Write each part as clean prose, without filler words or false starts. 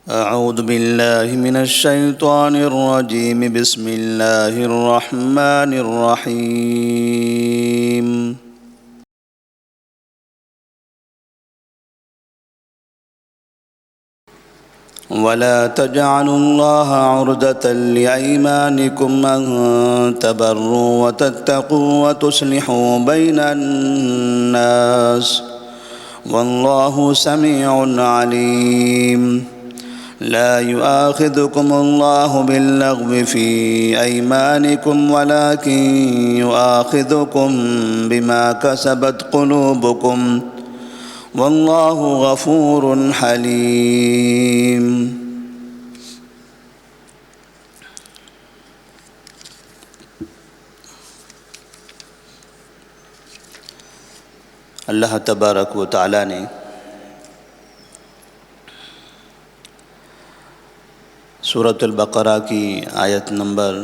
أعوذ بالله من الشيطان الرجيم. بسم الله الرحمن الرحيم. ولا تجعلوا الله عرضة لأيمانكم أن تبروا وتتقوا وتصلحوا بين الناس والله سميع عليم. لا يؤاخذكم الله باللغو في أيمانكم ولكن يؤاخذكم بما كسبت قلوبكم والله غفور حليم. اللہ تبارک و تعالی نے سورۃ البقرہ کی آیت نمبر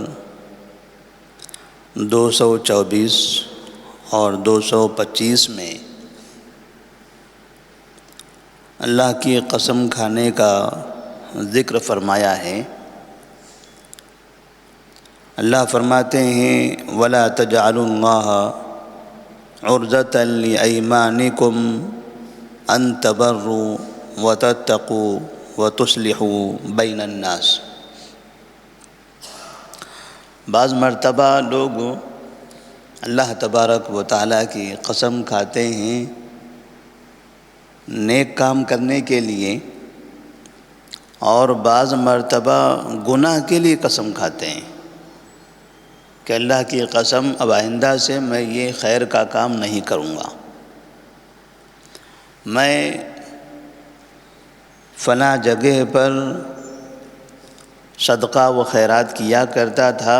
224 اور 225 میں اللہ کی قسم کھانے کا ذکر فرمایا ہے۔ اللہ فرماتے ہیں وَلَا تَجْعَلُوا اللَّهَ عُرْضَةً لِأَيْمَانِكُمْ أَن تَبَرُّوا وَتَتَّقُوا وَتُصْلِحُوا بَيْنَ النَّاسِ۔ بعض مرتبہ لوگ اللہ تبارک و تعالیٰ کی قسم کھاتے ہیں نیک کام کرنے کے لیے، اور بعض مرتبہ گناہ کے لیے قسم کھاتے ہیں کہ اللہ کی قسم اب آئندہ سے میں یہ خیر کا کام نہیں کروں گا، میں فلاں جگہ پر صدقہ و خیرات کیا کرتا تھا،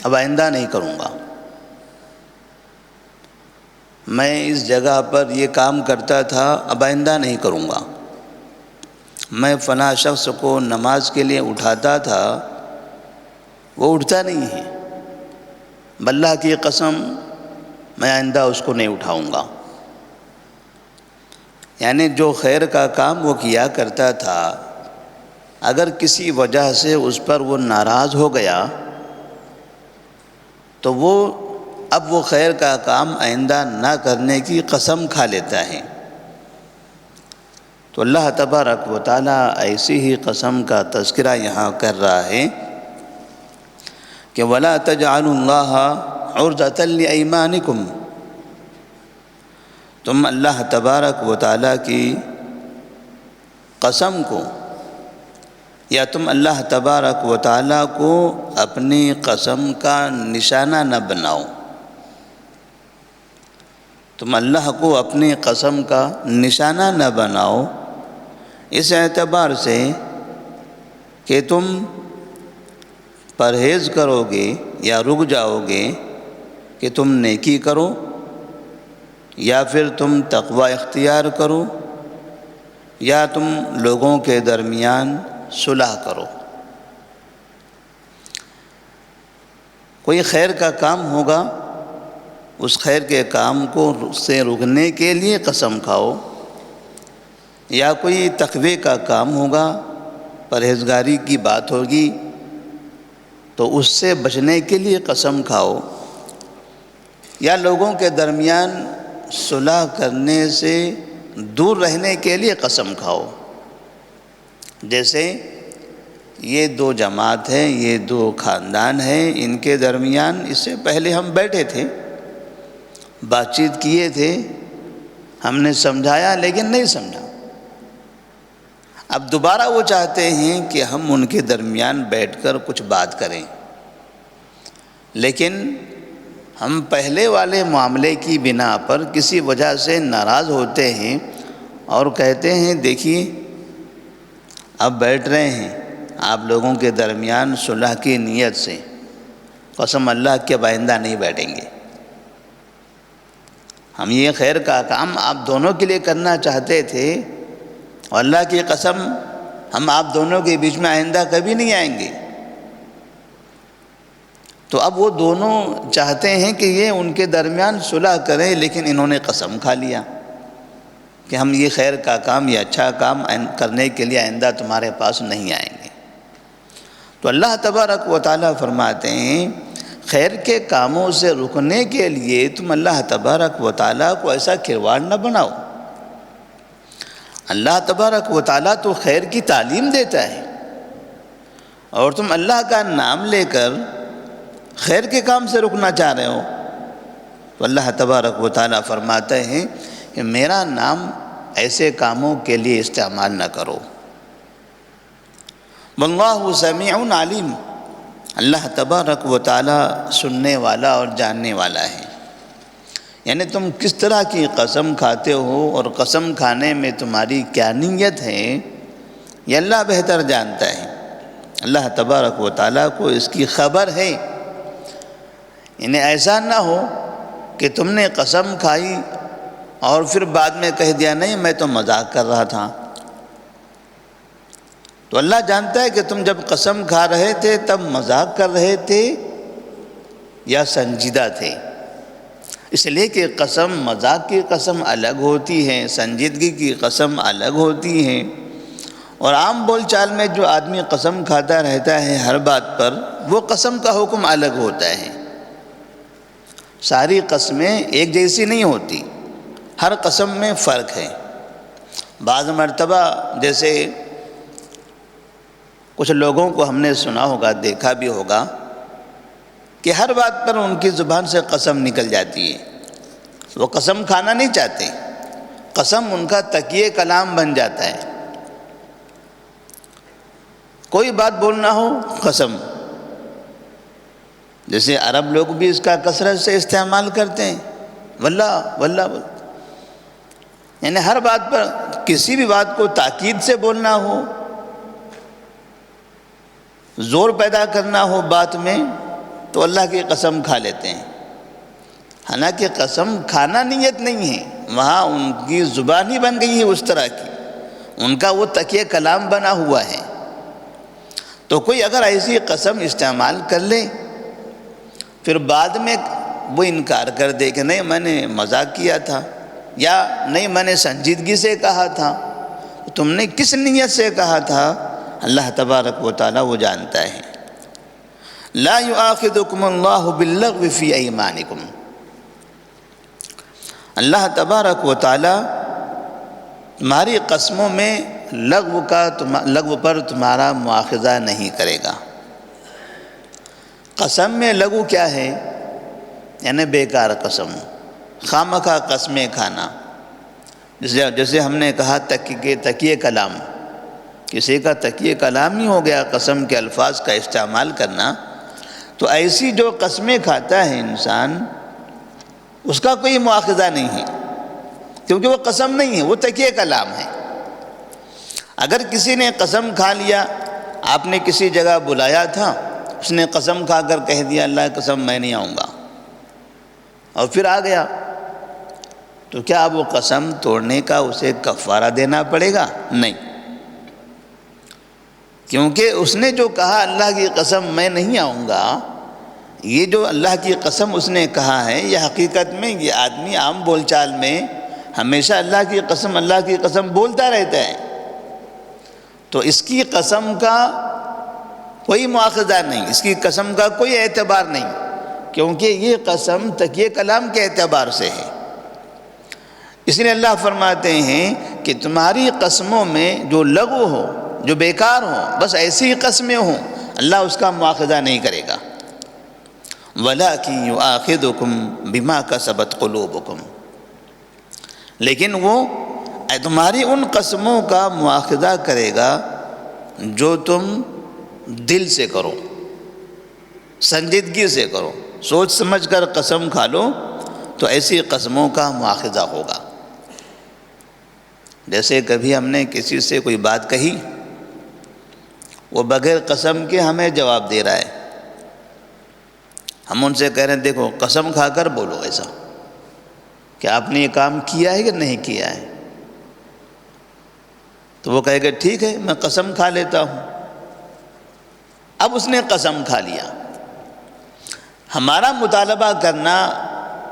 اب آئندہ نہیں کروں گا، میں اس جگہ پر یہ کام کرتا تھا، اب آئندہ نہیں کروں گا، میں فلاں شخص کو نماز کے لیے اٹھاتا تھا، وہ اٹھتا نہیں ہے، اللہ کی قسم میں آئندہ اس کو نہیں اٹھاؤں گا۔ یعنی جو خیر کا کام وہ کیا کرتا تھا، اگر کسی وجہ سے اس پر وہ ناراض ہو گیا تو وہ اب وہ خیر کا کام آئندہ نہ کرنے کی قسم کھا لیتا ہے۔ تو اللہ تبارک و تعالیٰ ایسی ہی قسم کا تذکرہ یہاں کر رہا ہے کہ وَلَا تَجْعَلُوا اللَّهَ عُرْضَةً لِأَيْمَانِكُمْ، تم اللہ تبارک و تعالیٰ کی قسم کو یا تم اللہ تبارک و تعالیٰ کو اپنی قسم کا نشانہ نہ بناؤ، تم اللہ کو اپنی قسم کا نشانہ نہ بناؤ، اس اعتبار سے کہ تم پرہیز کرو گے یا رک جاؤ گے کہ تم نیکی کرو یا پھر تم تقوی اختیار کرو یا تم لوگوں کے درمیان صلح کرو۔ کوئی خیر کا کام ہوگا، اس خیر کے کام کو سے رکنے کے لیے قسم کھاؤ، یا کوئی تقوی کا کام ہوگا، پرہیزگاری کی بات ہوگی تو اس سے بچنے کے لیے قسم کھاؤ، یا لوگوں کے درمیان صلح کرنے سے دور رہنے کے لیے قسم کھاؤ۔ جیسے یہ دو جماعت ہے، یہ دو خاندان ہیں، ان کے درمیان اس سے پہلے ہم بیٹھے تھے، بات چیت کیے تھے، ہم نے سمجھایا لیکن نہیں سمجھا، اب دوبارہ وہ چاہتے ہیں کہ ہم ان کے درمیان بیٹھ کر کچھ بات کریں، لیکن ہم پہلے والے معاملے کی بنا پر کسی وجہ سے ناراض ہوتے ہیں اور کہتے ہیں دیکھیے اب بیٹھ رہے ہیں آپ لوگوں کے درمیان صلح کی نیت سے، قسم اللہ کے اب آئندہ نہیں بیٹھیں گے، ہم یہ خیر کا کام آپ دونوں کے لیے کرنا چاہتے تھے اور اللہ کی قسم ہم آپ دونوں کے بیچ میں آئندہ کبھی نہیں آئیں گے۔ تو اب وہ دونوں چاہتے ہیں کہ یہ ان کے درمیان صلح کریں، لیکن انہوں نے قسم کھا لیا کہ ہم یہ خیر کا کام یا اچھا کام کرنے کے لیے آئندہ تمہارے پاس نہیں آئیں گے۔ تو اللہ تبارک و تعالیٰ فرماتے ہیں خیر کے کاموں سے رکنے کے لیے تم اللہ تبارک و تعالیٰ کو ایسا کھلواڑ نہ بناؤ۔ اللہ تبارک و تعالیٰ تو خیر کی تعلیم دیتا ہے، اور تم اللہ کا نام لے کر خیر کے کام سے رکنا چاہ رہے ہو۔ تو اللہ تبارک و تعالیٰ فرماتے ہیں کہ میرا نام ایسے کاموں کے لیے استعمال نہ کرو۔ واللہ سمیع علیم، اللہ تبارک و تعالیٰ سننے والا اور جاننے والا ہے۔ یعنی تم کس طرح کی قسم کھاتے ہو اور قسم کھانے میں تمہاری کیا نیت ہے، یہ اللہ بہتر جانتا ہے۔ اللہ تبارک و تعالیٰ کو اس کی خبر ہے۔ یعنی ایسا نہ ہو کہ تم نے قسم کھائی اور پھر بعد میں کہہ دیا نہیں میں تو مذاق کر رہا تھا۔ تو اللہ جانتا ہے کہ تم جب قسم کھا رہے تھے تب مذاق کر رہے تھے یا سنجیدہ تھے۔ اس لیے کہ قسم، مذاق کی قسم الگ ہوتی ہے، سنجیدگی کی قسم الگ ہوتی ہے۔ اور عام بول چال میں جو آدمی قسم کھاتا رہتا ہے ہر بات پر، وہ قسم کا حکم الگ ہوتا ہے۔ ساری قسمیں ایک جیسی نہیں ہوتی، ہر قسم میں فرق ہے۔ بعض مرتبہ جیسے کچھ لوگوں کو ہم نے سنا ہوگا، دیکھا بھی ہوگا کہ ہر بات پر ان کی زبان سے قسم نکل جاتی ہے۔ وہ قسم کھانا نہیں چاہتے، قسم ان کا تکیے کلام بن جاتا ہے۔ کوئی بات بولنا ہو قسم، جیسے عرب لوگ بھی اس کا کثرت سے استعمال کرتے ہیں، واللہ واللہ، یعنی ہر بات پر کسی بھی بات کو تاکید سے بولنا ہو، زور پیدا کرنا ہو بات میں، تو اللہ کی قسم کھا لیتے ہیں۔ حالانکہ قسم کھانا نیت نہیں ہے، وہاں ان کی زبان ہی بن گئی ہے اس طرح کی، ان کا وہ تکیہ کلام بنا ہوا ہے۔ تو کوئی اگر ایسی قسم استعمال کر لے، پھر بعد میں وہ انکار کر دے کہ نہیں میں نے مذاق کیا تھا، یا نہیں میں نے سنجیدگی سے کہا تھا، تم نے کس نیت سے کہا تھا، اللہ تبارک و تعالیٰ وہ جانتا ہے۔ لا یؤاخذکم اللہ باللغو فی ایمانکم، اللہ تبارک و تعالیٰ تمہاری قسموں میں لغو پر تمہارا مواخذہ نہیں کرے گا۔ قسم میں لغو کیا ہے؟ یعنی بیکار قسم، خامخواہ قسمیں کھانا۔ جیسے ہم نے کہا تکیے کلام، کسی کا تکیے کلام ہی ہو گیا قسم کے الفاظ کا استعمال کرنا، تو ایسی جو قسمیں کھاتا ہے انسان، اس کا کوئی مواخذہ نہیں ہے، کیونکہ وہ قسم نہیں ہے، وہ تکیے کلام ہے۔ اگر کسی نے قسم کھا لیا، آپ نے کسی جگہ بلایا تھا، اس نے قسم کھا کر کہہ دیا اللہ قسم میں نہیں آؤں گا، اور پھر آ گیا، تو کیا اب وہ قسم توڑنے کا اسے کفارہ دینا پڑے گا؟ نہیں، کیونکہ اس نے جو کہا اللہ کی قسم میں نہیں آؤں گا، یہ جو اللہ کی قسم اس نے کہا ہے، یہ حقیقت میں یہ آدمی عام بول چال میں ہمیشہ اللہ کی قسم بولتا رہتا ہے، تو اس کی قسم کا کوئی مواخذہ نہیں، اس کی قسم کا کوئی اعتبار نہیں، کیونکہ یہ قسم تکیے کلام کے اعتبار سے ہے۔ اس لیے اللہ فرماتے ہیں کہ تمہاری قسموں میں جو لغو ہو، جو بیکار ہوں، بس ایسی قسمیں ہوں، اللہ اس کا مواخذہ نہیں کرے گا۔ وَلَٰكِن يُؤَاخِذُكُم بِمَا كَسَبَتْ قُلُوبُكُم، لیکن وہ تمہاری ان قسموں کا مواخذہ کرے گا جو تم دل سے کرو، سنجیدگی سے کرو، سوچ سمجھ کر قسم کھا لو، تو ایسی قسموں کا مواخذہ ہوگا۔ جیسے کبھی ہم نے کسی سے کوئی بات کہی، وہ بغیر قسم کے ہمیں جواب دے رہا ہے، ہم ان سے کہہ رہے ہیں دیکھو قسم کھا کر بولو ایسا کہ آپ نے یہ کام کیا ہے کہ نہیں کیا ہے، تو وہ کہے گا ٹھیک ہے میں قسم کھا لیتا ہوں۔ اب اس نے قسم کھا لیا، ہمارا مطالبہ کرنا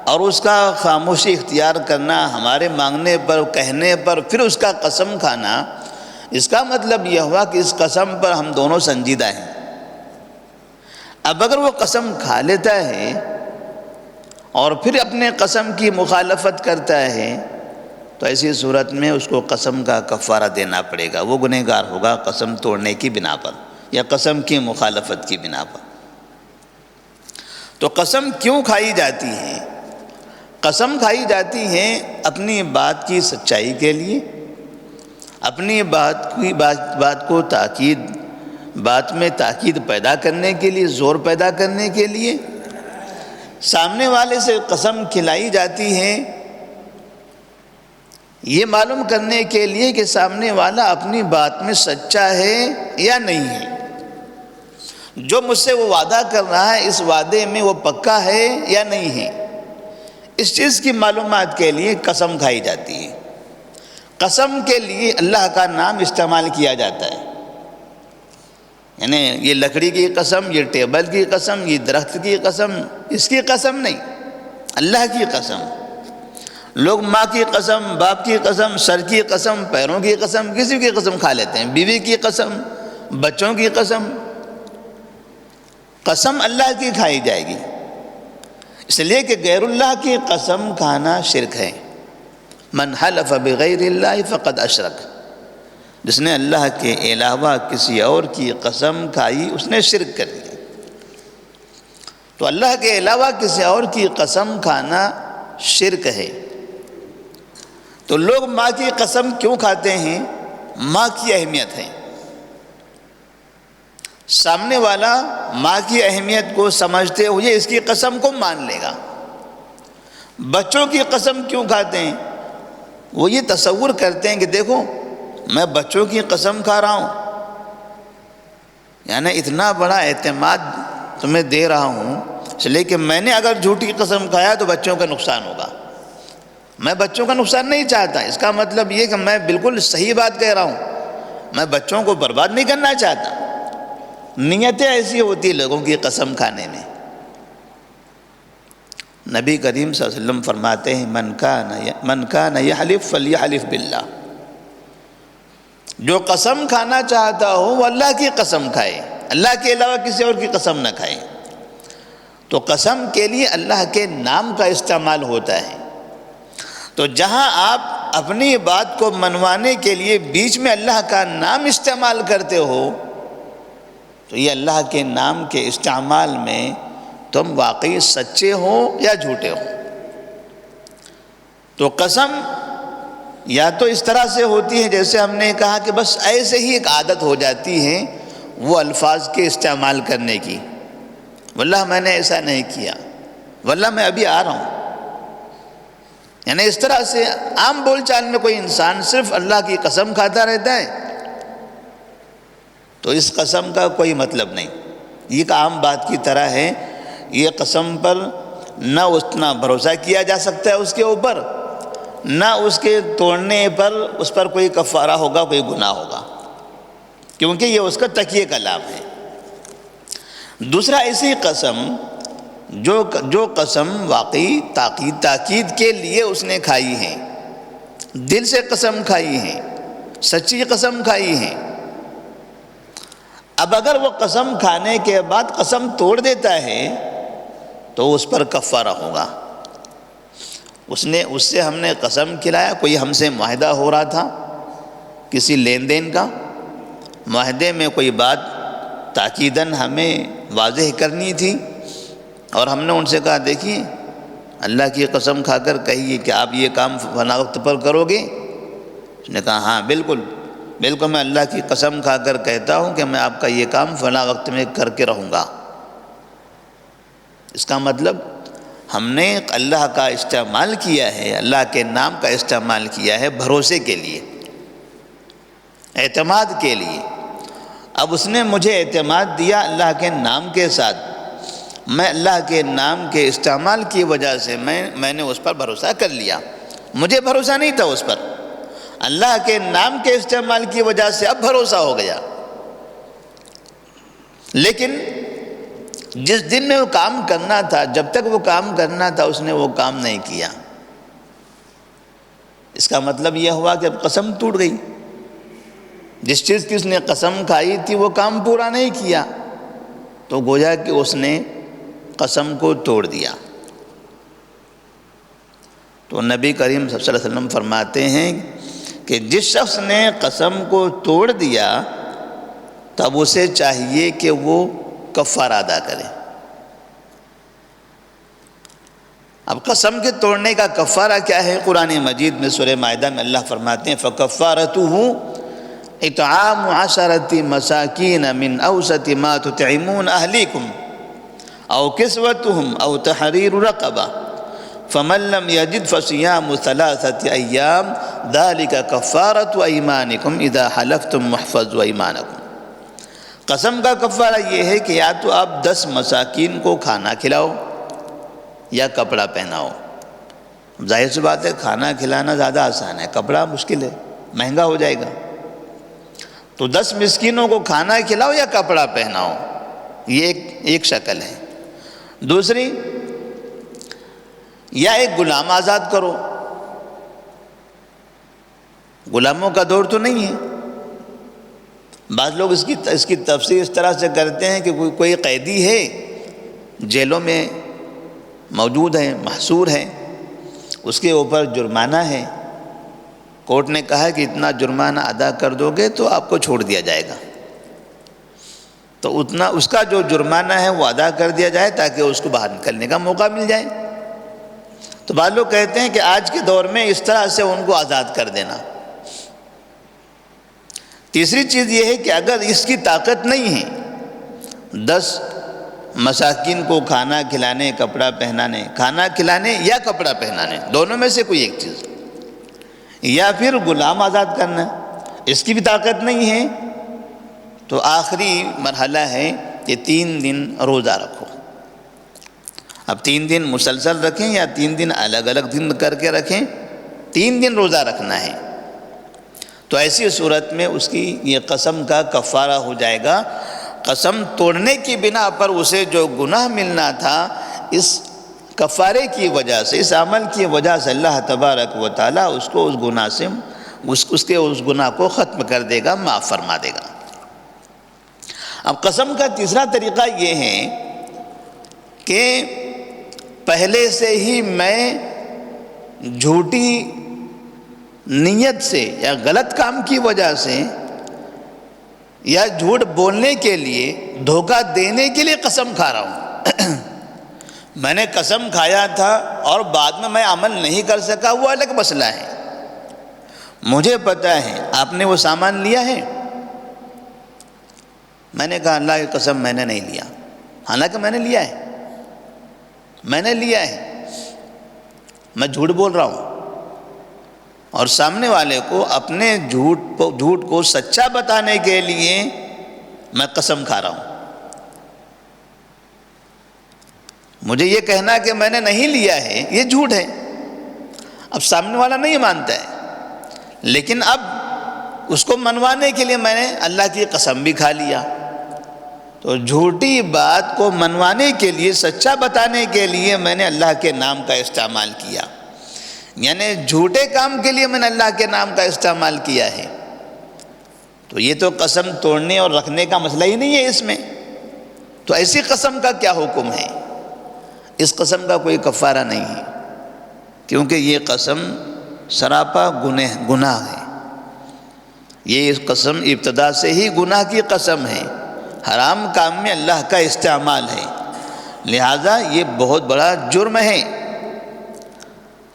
اور اس کا خاموشی اختیار کرنا، ہمارے مانگنے پر کہنے پر پھر اس کا قسم کھانا، اس کا مطلب یہ ہوا کہ اس قسم پر ہم دونوں سنجیدہ ہیں۔ اب اگر وہ قسم کھا لیتا ہے اور پھر اپنے قسم کی مخالفت کرتا ہے تو ایسی صورت میں اس کو قسم کا کفارہ دینا پڑے گا، وہ گنہگار ہوگا قسم توڑنے کی بنا پر یا قسم کی مخالفت کی بنا پر۔ تو قسم کیوں کھائی جاتی ہے؟ قسم کھائی جاتی ہے اپنی بات کی سچائی کے لیے، اپنی بات کو بات میں تاکید پیدا کرنے کے لیے، زور پیدا کرنے کے لیے۔ سامنے والے سے قسم کھلائی جاتی ہے یہ معلوم کرنے کے لیے کہ سامنے والا اپنی بات میں سچا ہے یا نہیں ہے، جو مجھ سے وہ وعدہ کر رہا ہے اس وعدے میں وہ پکا ہے یا نہیں ہے، اس چیز کی معلومات کے لیے قسم کھائی جاتی ہے۔ قسم کے لیے اللہ کا نام استعمال کیا جاتا ہے، یعنی یہ لکڑی کی قسم، یہ ٹیبل کی قسم، یہ درخت کی قسم، اس کی قسم نہیں، اللہ کی قسم۔ لوگ ماں کی قسم، باپ کی قسم، سر کی قسم، پیروں کی قسم، کسی کی قسم کھا لیتے ہیں، بیوی کی قسم، بچوں کی قسم۔ قسم اللہ کی کھائی جائے گی، اس لیے کہ غیر اللہ کی قسم کھانا شرک ہے۔ من حلف بغیر اللہ فقد اشرک، جس نے اللہ کے علاوہ کسی اور کی قسم کھائی اس نے شرک کر لیا۔ تو اللہ کے علاوہ کسی اور کی قسم کھانا شرک ہے۔ تو لوگ ماں کی قسم کیوں کھاتے ہیں؟ ماں کی اہمیت ہے، سامنے والا ماں کی اہمیت کو سمجھتے ہوئے اس کی قسم کو مان لے گا۔ بچوں کی قسم کیوں کھاتے ہیں؟ وہ یہ تصور کرتے ہیں کہ دیکھو میں بچوں کی قسم کھا رہا ہوں، یعنی اتنا بڑا اعتماد تمہیں دے رہا ہوں، اس لیے کہ میں نے اگر جھوٹی قسم کھایا تو بچوں کا نقصان ہوگا، میں بچوں کا نقصان نہیں چاہتا۔ اس کا مطلب یہ کہ میں بالکل صحیح بات کہہ رہا ہوں، میں بچوں کو برباد نہیں کرنا چاہتا۔ نیتیں ایسی ہوتی لوگوں کی قسم کھانے میں۔ نبی کریم صلی اللہ علیہ وسلم فرماتے ہیں من کان یحلف فلیحلف باللہ، جو قسم کھانا چاہتا ہو وہ اللہ کی قسم کھائے، اللہ کے علاوہ کسی اور کی قسم نہ کھائے۔ تو قسم کے لیے اللہ کے نام کا استعمال ہوتا ہے۔ تو جہاں آپ اپنی بات کو منوانے کے لیے بیچ میں اللہ کا نام استعمال کرتے ہو تو یہ اللہ کے نام کے استعمال میں تم واقعی سچے ہو یا جھوٹے ہو۔ تو قسم یا تو اس طرح سے ہوتی ہے جیسے ہم نے کہا کہ بس ایسے ہی ایک عادت ہو جاتی ہے وہ الفاظ کے استعمال کرنے کی، واللہ میں نے ایسا نہیں کیا، واللہ میں ابھی آ رہا ہوں، یعنی اس طرح سے عام بول چال میں کوئی انسان صرف اللہ کی قسم کھاتا رہتا ہے تو اس قسم کا کوئی مطلب نہیں، یہ ایک عام بات کی طرح ہے۔ یہ قسم پر نہ اتنا بھروسہ کیا جا سکتا ہے اس کے اوپر، نہ اس کے توڑنے پر اس پر کوئی کفارہ ہوگا، کوئی گناہ ہوگا، کیونکہ یہ اس کا تکیے کا کلام ہے۔ دوسرا ایسی قسم جو قسم واقعی تاکید کے لیے اس نے کھائی ہے، دل سے قسم کھائی ہے، سچی قسم کھائی ہے۔ اب اگر وہ قسم کھانے کے بعد قسم توڑ دیتا ہے تو اس پر کفارہ ہوگا۔ اس سے ہم نے قسم کھلایا، کوئی ہم سے معاہدہ ہو رہا تھا کسی لین دین کا، معاہدے میں کوئی بات تاکیداً ہمیں واضح کرنی تھی اور ہم نے ان سے کہا دیکھیے اللہ کی قسم کھا کر کہیے کہ آپ یہ کام فلاں وقت پر کرو گے۔ اس نے کہا ہاں بالکل میں اللہ کی قسم کھا کر کہتا ہوں کہ میں آپ کا یہ کام فلاں وقت میں کر کے رہوں گا۔ اس کا مطلب ہم نے اللہ کا استعمال کیا ہے، اللہ کے نام کا استعمال کیا ہے بھروسے کے لیے، اعتماد کے لیے۔ اب اس نے مجھے اعتماد دیا اللہ کے نام کے ساتھ، میں اللہ کے نام کے استعمال کی وجہ سے میں نے اس پر بھروسہ کر لیا، مجھے بھروسہ نہیں تھا اس پر، اللہ کے نام کے استعمال کی وجہ سے اب بھروسہ ہو گیا۔ لیکن جس دن میں وہ کام کرنا تھا، جب تک وہ کام کرنا تھا اس نے وہ کام نہیں کیا، اس کا مطلب یہ ہوا کہ اب قسم ٹوٹ گئی۔ جس چیز کی اس نے قسم کھائی تھی وہ کام پورا نہیں کیا، تو گویا کہ اس نے قسم کو توڑ دیا۔ تو نبی کریم صلی اللہ علیہ وسلم فرماتے ہیں کہ جس شخص نے قسم کو توڑ دیا تب اسے چاہیے کہ وہ کفارہ ادا کرے۔ اب قسم کے توڑنے کا کفارہ کیا ہے؟ قرآن مجید میں سورہ مائدہ میں اللہ فرماتے ہیں فَكَفَّارَتُهُ اطعام 10 مساکین من اوسط ما تطعمون اہلیکم او کسوتهم او تحریر رقبہ فمن لم یجد فصیام 3 ایام ذلک کفارۃ ایمانکم اذا حلفتم واحفظوا ایمانکم۔ قسم کا کفارہ یہ ہے کہ یا تو آپ 10 مساکین کو کھانا کھلاؤ یا کپڑا پہناؤ۔ ظاہر سی بات ہے کھانا کھلانا زیادہ آسان ہے، کپڑا مشکل ہے، مہنگا ہو جائے گا۔ تو 10 مسکینوں کو کھانا کھلاؤ یا کپڑا پہناؤ، یہ ایک شکل ہے۔ دوسری، یا ایک غلام آزاد کرو۔ غلاموں کا دور تو نہیں ہے۔ بعض لوگ اس کی تفسیر اس طرح سے کرتے ہیں کہ کوئی قیدی ہے، جیلوں میں موجود ہے، محصور ہے، اس کے اوپر جرمانہ ہے، کورٹ نے کہا کہ اتنا جرمانہ ادا کر دو گے تو آپ کو چھوڑ دیا جائے گا، تو اتنا اس کا جو جرمانہ ہے وہ ادا کر دیا جائے تاکہ اس کو باہر نکلنے کا موقع مل جائے۔ تو بعض لوگ کہتے ہیں کہ آج کے دور میں اس طرح سے ان کو آزاد کر دینا۔ تیسری چیز یہ ہے کہ اگر اس کی طاقت نہیں ہے 10 مساکین کو کھانا کھلانے، کپڑا پہنانے، کھانا کھلانے یا کپڑا پہنانے، دونوں میں سے کوئی ایک چیز، یا پھر غلام آزاد کرنا، اس کی بھی طاقت نہیں ہے، تو آخری مرحلہ ہے کہ 3 دن روزہ رکھو۔ اب 3 دن مسلسل رکھیں یا 3 دن الگ الگ دن کر کے رکھیں، 3 دن روزہ رکھنا ہے۔ تو ایسی صورت میں اس کی یہ قسم کا کفارہ ہو جائے گا۔ قسم توڑنے کی بنا پر اسے جو گناہ ملنا تھا، اس کفارے کی وجہ سے، اس عمل کی وجہ سے اللہ تبارک و تعالیٰ اس کو اس گناہ سے اس گناہ کو ختم کر دے گا، معاف فرما دے گا۔ اب قسم کا تیسرا طریقہ یہ ہے کہ پہلے سے ہی میں جھوٹی نیت سے یا غلط کام کی وجہ سے یا جھوٹ بولنے کے لیے، دھوکہ دینے کے لیے قسم کھا رہا ہوں۔ میں نے قسم کھایا تھا اور بعد میں عمل نہیں کر سکا، وہ الگ مسئلہ ہے۔ مجھے پتہ ہے آپ نے وہ سامان لیا ہے، میں نے کہا اللہ کی قسم میں نے نہیں لیا، حالانکہ میں نے لیا ہے، میں جھوٹ بول رہا ہوں، اور سامنے والے کو اپنے جھوٹ کو سچا بتانے کے لیے میں قسم کھا رہا ہوں۔ مجھے یہ کہنا کہ میں نے نہیں لیا ہے یہ جھوٹ ہے۔ اب سامنے والا نہیں مانتا ہے، لیکن اب اس کو منوانے کے لیے میں نے اللہ کی قسم بھی کھا لیا۔ تو جھوٹی بات کو منوانے کے لیے، سچا بتانے کے لیے میں نے اللہ کے نام کا استعمال کیا، یعنی جھوٹے کام کے لیے میں نے اللہ کے نام کا استعمال کیا ہے۔ تو یہ تو قسم توڑنے اور رکھنے کا مسئلہ ہی نہیں ہے اس میں۔ تو ایسی قسم کا کیا حکم ہے؟ اس قسم کا کوئی کفارہ نہیں ہے، کیونکہ یہ قسم سراپا گناہ ہے۔ یہ قسم ابتدا سے ہی گناہ کی قسم ہے، حرام کام میں اللہ کا استعمال ہے، لہذا یہ بہت بڑا جرم ہے۔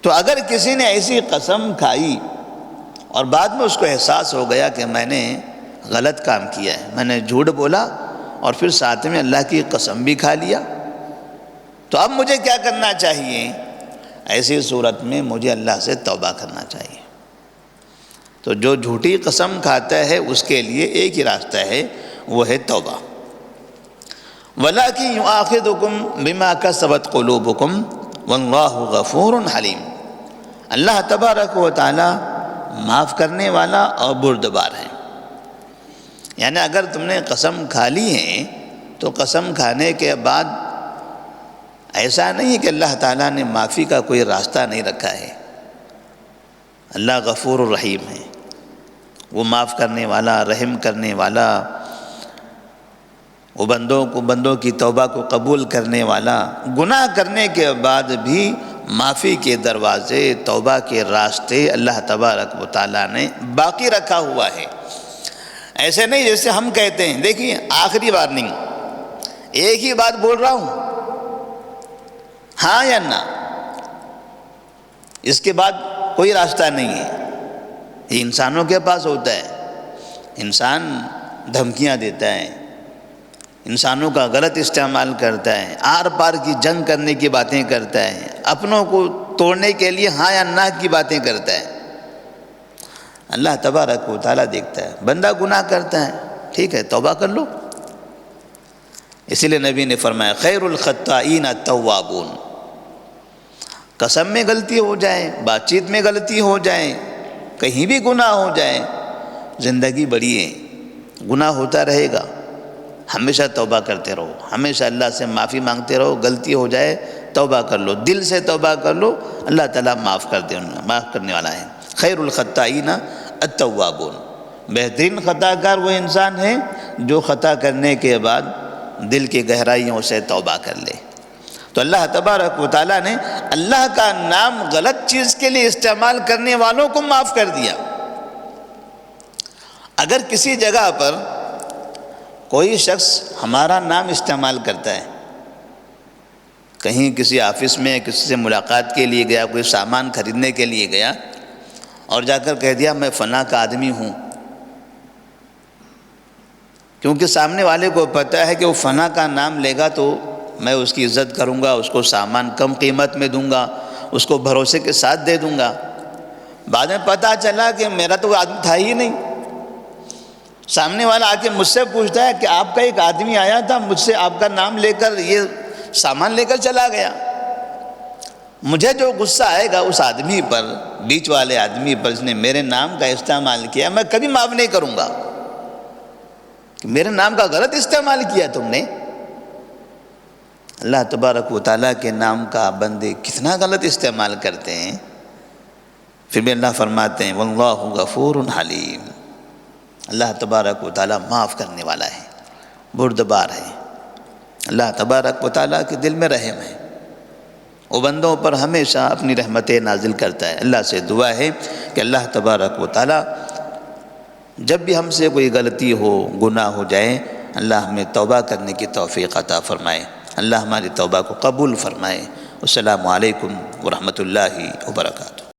تو اگر کسی نے ایسی قسم کھائی اور بعد میں اس کو احساس ہو گیا کہ میں نے غلط کام کیا ہے، میں نے جھوٹ بولا اور پھر ساتھ میں اللہ کی قسم بھی کھا لیا، تو اب مجھے کیا کرنا چاہیے؟ ایسی صورت میں مجھے اللہ سے توبہ کرنا چاہیے۔ تو جو جھوٹی قسم کھاتا ہے اس کے لیے ایک ہی راستہ ہے، وہ ہے توبہ۔ وَلَٰكِن يُؤَاخِذُكُم بِمَا كَسَبَتْ قُلُوبُكُمْ وَاللَّهُ غَفُورٌ حَلِيمٌ۔ اللہ تبارک و تعالی معاف کرنے والا اور بردبار ہے۔ یعنی اگر تم نے قسم کھا لی ہے تو قسم کھانے کے بعد ایسا نہیں کہ اللہ تعالیٰ نے معافی کا کوئی راستہ نہیں رکھا ہے۔ اللہ غفور الرحیم ہے، وہ معاف کرنے والا، رحم کرنے والا، وہ بندوں کی توبہ کو قبول کرنے والا۔ گناہ کرنے کے بعد بھی معافی کے دروازے، توبہ کے راستے اللہ تبارک و تعالیٰ نے باقی رکھا ہوا ہے۔ ایسے نہیں جیسے ہم کہتے ہیں، دیکھیے آخری بار نہیں، ایک ہی بات بول رہا ہوں، ہاں یا نہ، اس کے بعد کوئی راستہ نہیں ہے۔ یہ انسانوں کے پاس ہوتا ہے، انسان دھمکیاں دیتا ہے، انسانوں کا غلط استعمال کرتا ہے، آر پار کی جنگ کرنے کی باتیں کرتا ہے، اپنوں کو توڑنے کے لیے ہاں یا نہ کی باتیں کرتا ہے۔ اللہ تبارک و تعالیٰ دیکھتا ہے، بندہ گناہ کرتا ہے، ٹھیک ہے توبہ کر لو۔ اسی لیے نبی نے فرمایا خیر الخطائین التوابون۔ قسم میں غلطی ہو جائے، بات چیت میں غلطی ہو جائے، کہیں بھی گناہ ہو جائے، زندگی بڑی ہے، گناہ ہوتا رہے گا، ہمیشہ توبہ کرتے رہو، ہمیشہ اللہ سے معافی مانگتے رہو، غلطی ہو جائے توبہ کر لو، دل سے توبہ کر لو، اللہ تعالیٰ معاف کرنے والا ہے۔ خیر الخطائین التوابون، بہترین خطا کار وہ انسان ہے جو خطا کرنے کے بعد دل کی گہرائیوں سے توبہ کر لے۔ تو اللہ تبارک و تعالیٰ نے اللہ کا نام غلط چیز کے لیے استعمال کرنے والوں کو معاف کر دیا۔ اگر کسی جگہ پر کوئی شخص ہمارا نام استعمال کرتا ہے، کہیں کسی آفس میں کسی سے ملاقات کے لیے گیا، کوئی سامان خریدنے کے لیے گیا اور جا کر کہہ دیا میں فلاں کا آدمی ہوں، کیونکہ سامنے والے کو پتہ ہے کہ وہ فلاں کا نام لے گا تو میں اس کی عزت کروں گا، اس کو سامان کم قیمت میں دوں گا، اس کو بھروسے کے ساتھ دے دوں گا۔ بعد میں پتہ چلا کہ میرا تو آدمی تھا ہی نہیں، سامنے والا آ کے مجھ سے پوچھتا ہے کہ آپ کا ایک آدمی آیا تھا، مجھ سے آپ کا نام لے کر یہ سامان لے کر چلا گیا۔ مجھے جو غصہ آئے گا اس آدمی پر، بیچ والے آدمی پر جس نے میرے نام کا استعمال کیا، میں کبھی معاف نہیں کروں گا کہ میرے نام کا غلط استعمال کیا تم نے۔ اللہ تبارک و تعالیٰ کے نام کا بندے کتنا غلط استعمال کرتے ہیں، پھر بھی اللہ فرماتے ہیں واللہ غفور حلیم، اللہ تبارک و تعالیٰ معاف کرنے والا ہے، بردبار ہے۔ اللہ تبارک و تعالیٰ کے دل میں رحم ہے، وہ بندوں پر ہمیشہ اپنی رحمتیں نازل کرتا ہے۔ اللہ سے دعا ہے کہ اللہ تبارک و تعالیٰ جب بھی ہم سے کوئی غلطی ہو، گناہ ہو جائے، اللہ ہمیں توبہ کرنے کی توفیق عطا فرمائے، اللہ ہماری توبہ کو قبول فرمائے۔ السلام علیکم ورحمۃ اللہ وبرکاتہ۔